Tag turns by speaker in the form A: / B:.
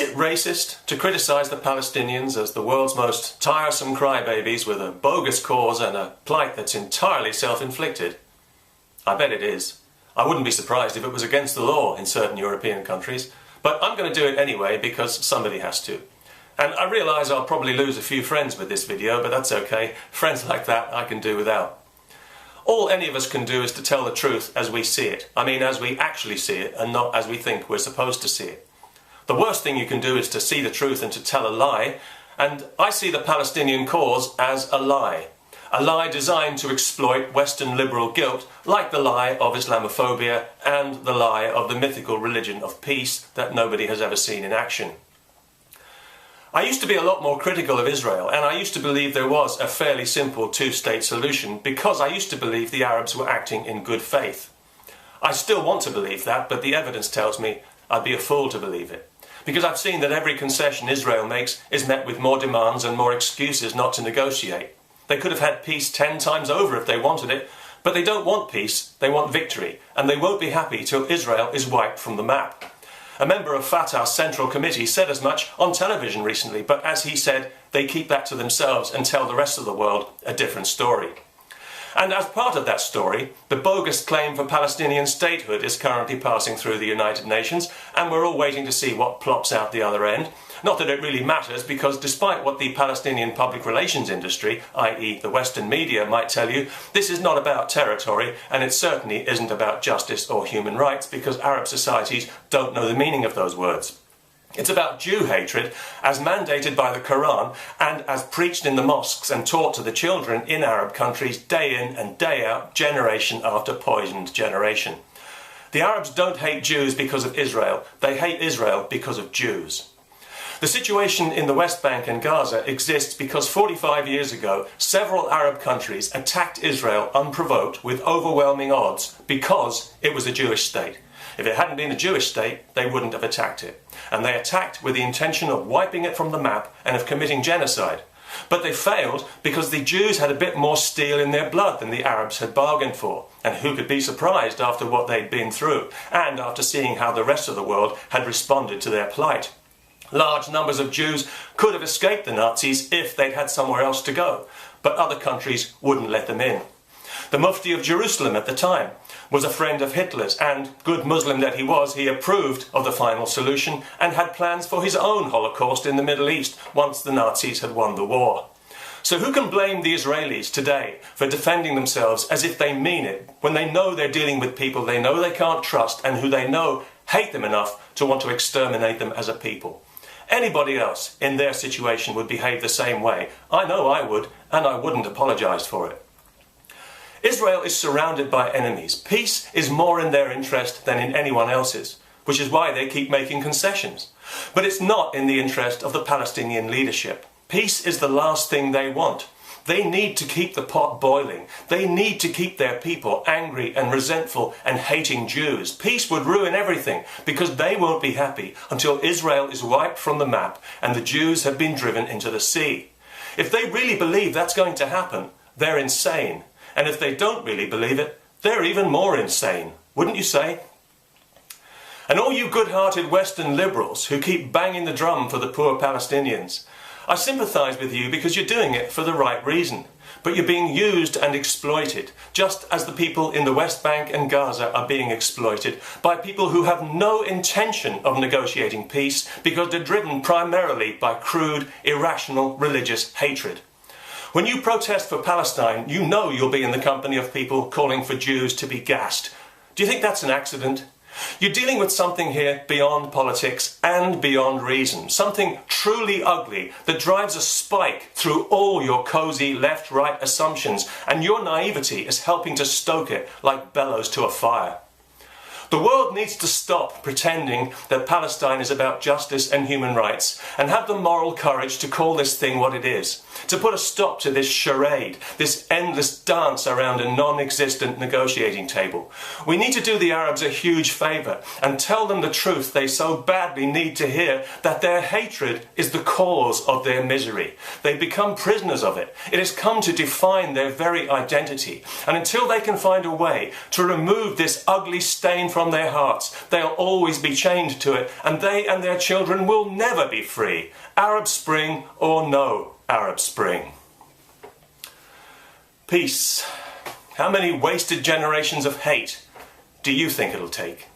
A: it racist to criticise the Palestinians as the world's most tiresome crybabies with a bogus cause and a plight that's entirely self-inflicted? I bet it is. I wouldn't be surprised if it was against the law in certain European countries, but I'm going to do it anyway because somebody has to. And I realise I'll probably lose a few friends with this video, but that's okay. Friends like that I can do without. All any of us can do is to tell the truth as we see it. I mean, as we actually see it and not as we think we're supposed to see it. The worst thing you can do is to see the truth and to tell a lie, and I see the Palestinian cause as a lie designed to exploit Western liberal guilt, like the lie of Islamophobia and the lie of the mythical religion of peace that nobody has ever seen in action. I used to be a lot more critical of Israel, and I used to believe there was a fairly simple two-state solution because I used to believe the Arabs were acting in good faith. I still want to believe that, but the evidence tells me I'd be a fool to believe it. Because I've seen that every concession Israel makes is met with more demands and more excuses not to negotiate. They could have had peace 10 times over if they wanted it, but they don't want peace, they want victory, and they won't be happy till Israel is wiped from the map. A member of Fatah's Central Committee said as much on television recently, but as he said, they keep that to themselves and tell the rest of the world a different story. And as part of that story, the bogus claim for Palestinian statehood is currently passing through the United Nations, and we're all waiting to see what plops out the other end. Not that it really matters, because despite what the Palestinian public relations industry, i.e. the Western media, might tell you, this is not about territory, and it certainly isn't about justice or human rights, because Arab societies don't know the meaning of those words. It's about Jew hatred, as mandated by the Quran and as preached in the mosques and taught to the children in Arab countries day in and day out, generation after poisoned generation. The Arabs don't hate Jews because of Israel, they hate Israel because of Jews. The situation in the West Bank and Gaza exists because 45 years ago, several Arab countries attacked Israel unprovoked with overwhelming odds because it was a Jewish state. If it hadn't been a Jewish state, they wouldn't have attacked it. And they attacked with the intention of wiping it from the map and of committing genocide. But they failed because the Jews had a bit more steel in their blood than the Arabs had bargained for. And who could be surprised after what they'd been through, and after seeing how the rest of the world had responded to their plight? Large numbers of Jews could have escaped the Nazis if they'd had somewhere else to go, but other countries wouldn't let them in. The Mufti of Jerusalem at the time was a friend of Hitler's, and, good Muslim that he was, he approved of the final solution and had plans for his own Holocaust in the Middle East once the Nazis had won the war. So who can blame the Israelis today for defending themselves as if they mean it, when they know they're dealing with people they know they can't trust and who they know hate them enough to want to exterminate them as a people? Anybody else in their situation would behave the same way. I know I would, and I wouldn't apologise for it. Israel is surrounded by enemies. Peace is more in their interest than in anyone else's, which is why they keep making concessions. But it's not in the interest of the Palestinian leadership. Peace is the last thing they want. They need to keep the pot boiling. They need to keep their people angry and resentful and hating Jews. Peace would ruin everything because they won't be happy until Israel is wiped from the map and the Jews have been driven into the sea. If they really believe that's going to happen, they're insane. And if they don't really believe it, they're even more insane, wouldn't you say? And all you good-hearted Western liberals who keep banging the drum for the poor Palestinians, I sympathise with you because you're doing it for the right reason. But you're being used and exploited, just as the people in the West Bank and Gaza are being exploited by people who have no intention of negotiating peace because they're driven primarily by crude, irrational religious hatred. When you protest for Palestine, you know you'll be in the company of people calling for Jews to be gassed. Do you think that's an accident? You're dealing with something here beyond politics and beyond reason, something truly ugly that drives a spike through all your cosy left-right assumptions, and your naivety is helping to stoke it like bellows to a fire. The world needs to stop pretending that Palestine is about justice and human rights and have the moral courage to call this thing what it is, to put a stop to this charade, this endless dance around a non-existent negotiating table. We need to do the Arabs a huge favour and tell them the truth they so badly need to hear, that their hatred is the cause of their misery. They've become prisoners of it. It has come to define their very identity. And until they can find a way to remove this ugly stain from from their hearts. They'll always be chained to it, and they and their children will never be free, Arab Spring or no Arab Spring. Peace. How many wasted generations of hate do you think it'll take?